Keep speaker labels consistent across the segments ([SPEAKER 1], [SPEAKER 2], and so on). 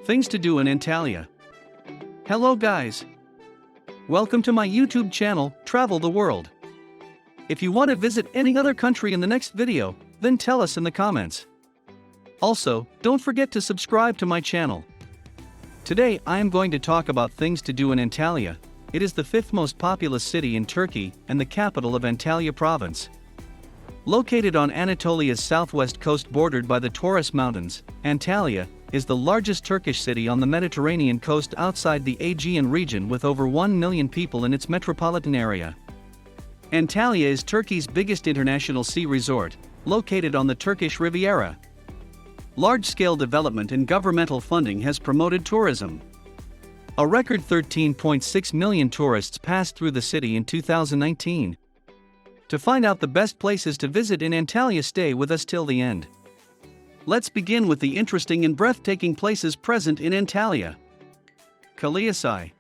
[SPEAKER 1] Things to do in Antalya. Hello guys. Welcome to my YouTube channel, Travel the World. If you want to visit any other country in the next video, then tell us in the comments. Also, don't forget to subscribe to my channel. Today I am going to talk about things to do in Antalya. It is the 5th most populous city in Turkey and the capital of Antalya province. Located on Anatolia's southwest coast bordered by the Taurus Mountains, Antalya is the largest Turkish city on the Mediterranean coast outside the Aegean region with over 1 million people in its metropolitan area. Antalya is Turkey's biggest international sea resort, located on the Turkish Riviera. Large-scale development and governmental funding has promoted tourism. A record 13.6 million tourists passed through the city in 2019. To find out the best places to visit in Antalya, stay with us till the end. Let's begin with the interesting and breathtaking places present in Antalya. Kalyasai.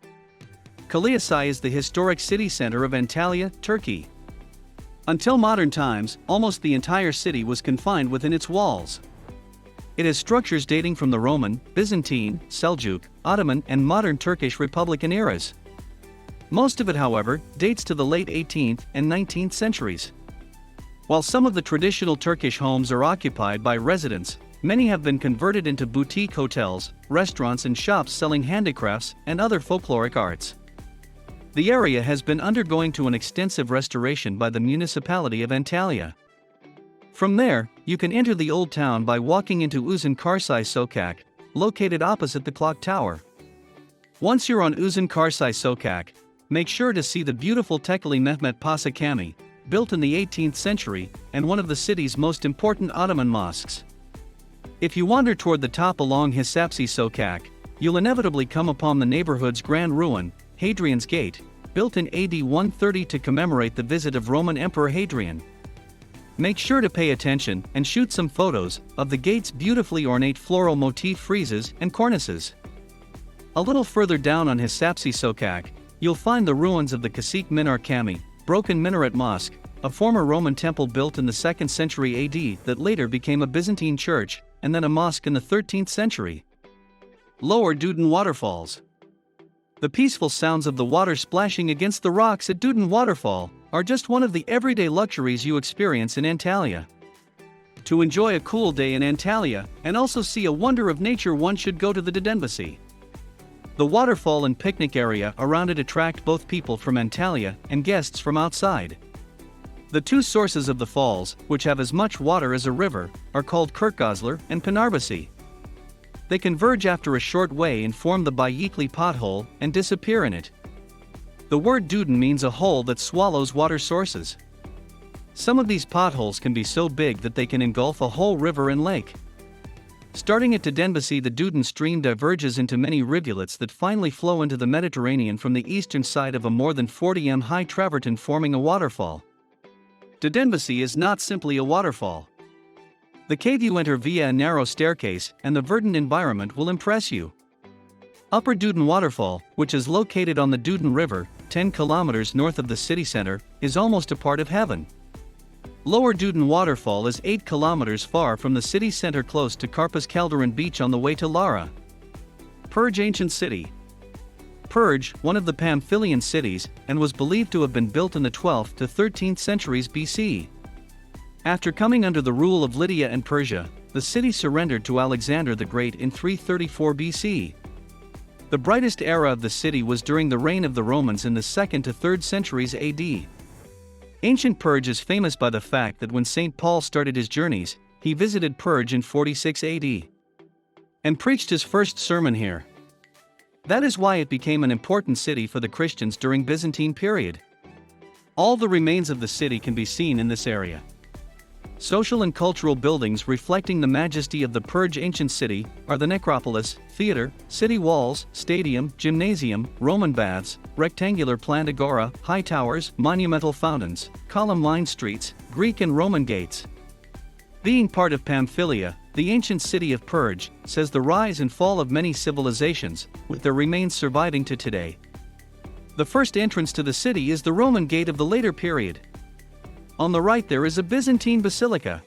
[SPEAKER 1] Kalyasai is the historic city center of Antalya, Turkey. Until modern times, almost the entire city was confined within its walls. It has structures dating from the Roman, Byzantine, Seljuk, Ottoman and modern Turkish Republican eras. Most of it, however, dates to the late 18th and 19th centuries. While some of the traditional Turkish homes are occupied by residents, many have been converted into boutique hotels, restaurants and shops selling handicrafts and other folkloric arts. The area has been undergoing an extensive restoration by the municipality of Antalya. From there, you can enter the old town by walking into Uzun Karsai Sokak, located opposite the clock tower. Once you're on Uzun Karsai Sokak, make sure to see the beautiful Tekeli Mehmet Paşa Cami, built in the 18th century, and one of the city's most important Ottoman mosques. If you wander toward the top along Hisapsi Sokak, you'll inevitably come upon the neighborhood's grand ruin, Hadrian's Gate, built in AD 130 to commemorate the visit of Roman Emperor Hadrian. Make sure to pay attention and shoot some photos of the gate's beautifully ornate floral motif friezes and cornices. A little further down on Hisapsi Sokak, you'll find the ruins of the Kasik Minar Cami, broken minaret mosque, a former Roman temple built in the 2nd century AD that later became a Byzantine church, and then a mosque in the 13th century. Lower Dudin Waterfalls. The peaceful sounds of the water splashing against the rocks at Dudin Waterfall are just one of the everyday luxuries you experience in Antalya. To enjoy a cool day in Antalya and also see a wonder of nature, one should go to the Dedenbasi. The waterfall and picnic area around it attract both people from Antalya and guests from outside. The two sources of the falls, which have as much water as a river, are called Kırkgözler and Pınarbasi. They converge after a short way and form the Bayikli pothole and disappear in it. The word Dudin means a hole that swallows water sources. Some of these potholes can be so big that they can engulf a whole river and lake. Starting at Dedenbasi, the Dudin stream diverges into many rivulets that finally flow into the Mediterranean from the eastern side of a more than 40 m high travertin, forming a waterfall. Dedenbasi is not simply a waterfall. The cave you enter via a narrow staircase, and the verdant environment will impress you. Upper Dudin Waterfall, which is located on the Dudin River, 10 kilometers north of the city center, is almost a part of heaven. Lower Dudin Waterfall is 8 kilometers far from the city center, close to Karpuz Kaldıran Beach on the way to Lara. Perj Ancient City. Perj, one of the Pamphylian cities, and was believed to have been built in the 12th to 13th centuries BC. After coming under the rule of Lydia and Persia, the city surrendered to Alexander the Great in 334 BC. The brightest era of the city was during the reign of the Romans in the 2nd to 3rd centuries AD. Ancient Perj is famous by the fact that when St. Paul started his journeys, he visited Perj in 46 AD and preached his first sermon here. That is why it became an important city for the Christians during Byzantine period. All the remains of the city can be seen in this area. Social and cultural buildings reflecting the majesty of the Perj ancient city are the necropolis, theater, city walls, stadium, gymnasium, Roman baths, rectangular planned agora, high towers, monumental fountains, column-lined streets, Greek and Roman gates. Being part of Pamphylia, the ancient city of Perj says the rise and fall of many civilizations, with their remains surviving to today. The first entrance to the city is the Roman gate of the later period. On the right there is a Byzantine basilica.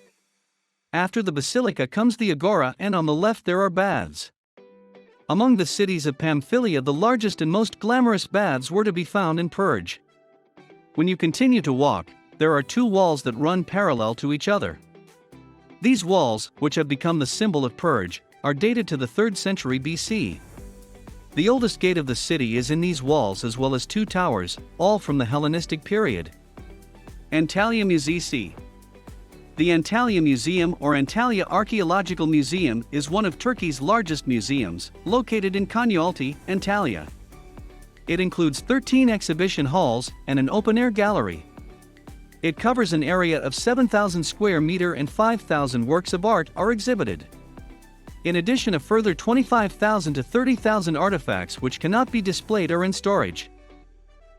[SPEAKER 1] After the basilica comes the agora, and on the left there are baths. Among the cities of Pamphylia, the largest and most glamorous baths were to be found in Purge. When you continue to walk, there are two walls that run parallel to each other. These walls, which have become the symbol of Purge, are dated to the 3rd century BC. The oldest gate of the city is in these walls, as well as two towers, all from the Hellenistic period. Antalya Muzeum. The Antalya Museum or Antalya Archaeological Museum is one of Turkey's largest museums, located in Konyaaltı, Antalya. It includes 13 exhibition halls and an open-air gallery. It covers an area of 7,000 square meters and 5,000 works of art are exhibited. In addition, a further 25,000 to 30,000 artifacts which cannot be displayed are in storage.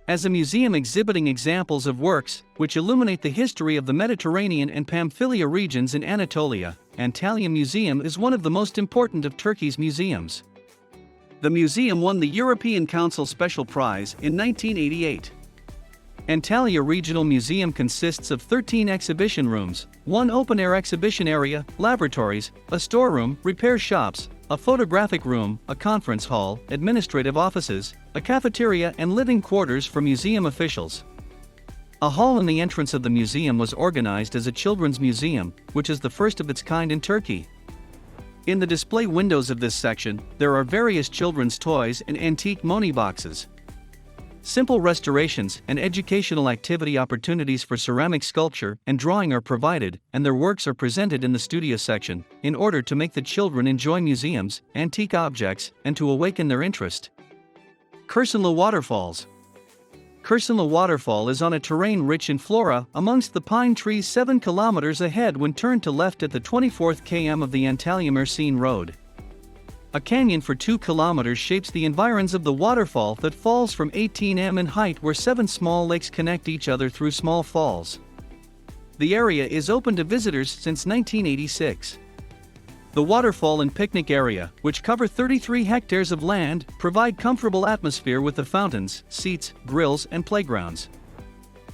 [SPEAKER 1] As a museum exhibiting examples of works which illuminate the history of the Mediterranean and Pamphylia regions in Anatolia, Antalya Museum is one of the most important of Turkey's museums. The museum won the European Council Special Prize in 1988. Antalya Regional Museum consists of 13 exhibition rooms, one open-air exhibition area, laboratories, a storeroom, repair shops, a photographic room, a conference hall, administrative offices, a cafeteria and living quarters for museum officials. A hall in the entrance of the museum was organized as a children's museum, which is the first of its kind in Turkey. In the display windows of this section, there are various children's toys and antique money boxes. Simple restorations and educational activity opportunities for ceramic sculpture and drawing are provided, and their works are presented in the studio section, in order to make the children enjoy museums, antique objects, and to awaken their interest. Kırşanlı Waterfalls. Kırşanlı Waterfall is on a terrain rich in flora amongst the pine trees 7 kilometers ahead when turned to left at the 24th km of the Antalya-Mersin Road. A canyon for 2 kilometers shapes the environs of the waterfall that falls from 18 m in height, where 7 small lakes connect each other through small falls. The area is open to visitors since 1986. The waterfall and picnic area, which cover 33 hectares of land, provide comfortable atmosphere with the fountains, seats, grills and playgrounds.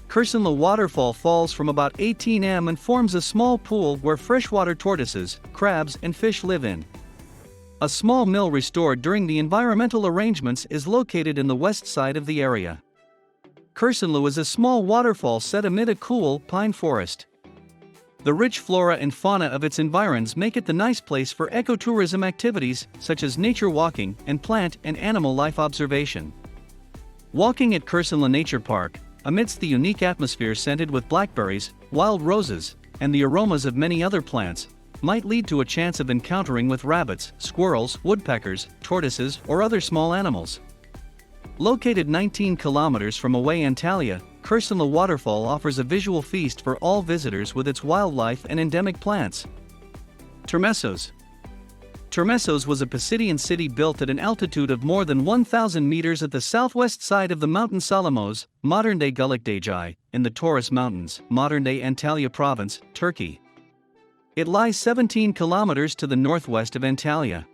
[SPEAKER 1] Kırşanlı Waterfall falls from about 18 m and forms a small pool where freshwater tortoises, crabs and fish live in. A small mill restored during the environmental arrangements is located in the west side of the area. Kırşanlı is a small waterfall set amid a cool pine forest. The rich flora and fauna of its environs make it the nice place for ecotourism activities such as nature walking and plant and animal life observation. Walking at Kırşanlı Nature Park, amidst the unique atmosphere scented with blackberries, wild roses, and the aromas of many other plants, might lead to a chance of encountering with rabbits, squirrels, woodpeckers, tortoises, or other small animals. Located 19 kilometers from away Antalya, Kırşanlı Waterfall offers a visual feast for all visitors with its wildlife and endemic plants. Termessos. Termessos was a Pisidian city built at an altitude of more than 1,000 meters at the southwest side of the mountain Salamos, modern-day Gölcükdağ, in the Taurus Mountains, modern-day Antalya Province, Turkey. It lies 17 kilometers to the northwest of Antalya.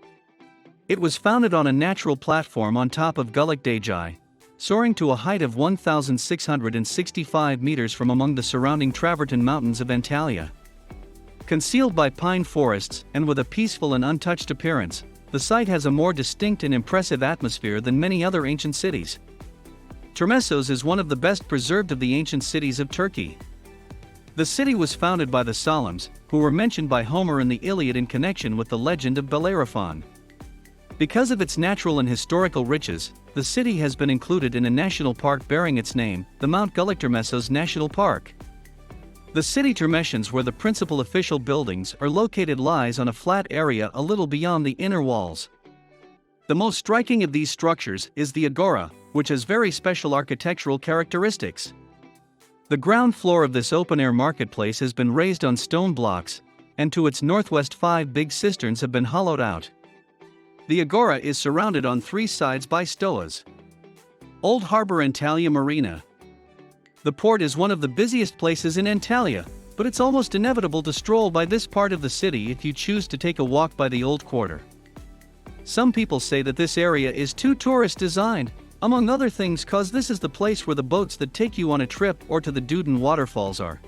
[SPEAKER 1] It was founded on a natural platform on top of Gölcükdağ, soaring to a height of 1,665 meters from among the surrounding Travertin Mountains of Antalya. Concealed by pine forests and with a peaceful and untouched appearance, the site has a more distinct and impressive atmosphere than many other ancient cities. Termessos is one of the best preserved of the ancient cities of Turkey. The city was founded by the Psalms, who were mentioned by Homer in the Iliad in connection with the legend of Bellerophon. Because of its natural and historical riches, the city has been included in a national park bearing its name, the Mount Gölcüktermessos National Park. The city Termessions, where the principal official buildings are located, lies on a flat area a little beyond the inner walls. The most striking of these structures is the Agora, which has very special architectural characteristics. The ground floor of this open-air marketplace has been raised on stone blocks, and to its northwest 5 big cisterns have been hollowed out. The Agora is surrounded on 3 sides by stoas. Old Harbor Antalya Marina. The port is one of the busiest places in Antalya, but it's almost inevitable to stroll by this part of the city if you choose to take a walk by the Old Quarter. Some people say that this area is too tourist designed, among other things cause this is the place where the boats that take you on a trip or to the Duden waterfalls are.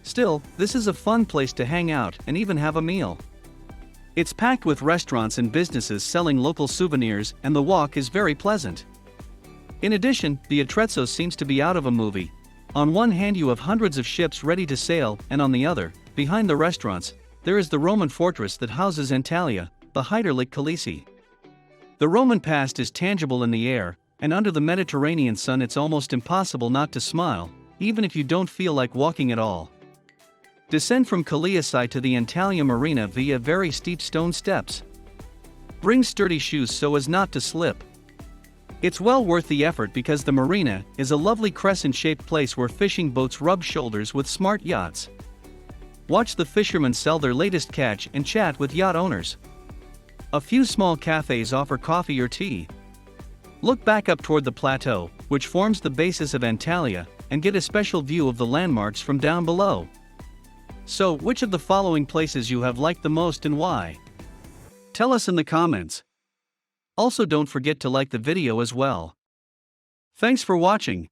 [SPEAKER 1] Still, this is a fun place to hang out and even have a meal. It's packed with restaurants and businesses selling local souvenirs, and the walk is very pleasant. In addition, the Atrezzo seems to be out of a movie. On one hand you have hundreds of ships ready to sail, and on the other, behind the restaurants, there is the Roman fortress that houses Antalya, the Heiderlich Khaleesi. The Roman past is tangible in the air, and under the Mediterranean sun it's almost impossible not to smile, even if you don't feel like walking at all. Descend from Khaleesi to the Antalya Marina via very steep stone steps. Bring sturdy shoes so as not to slip. It's well worth the effort because the marina is a lovely crescent-shaped place where fishing boats rub shoulders with smart yachts. Watch the fishermen sell their latest catch and chat with yacht owners. A few small cafes offer coffee or tea. Look back up toward the plateau, which forms the basis of Antalya, and get a special view of the landmarks from down below. So, which of the following places you have liked the most and why? Tell us in the comments. Also don't forget to like the video as well. Thanks for watching.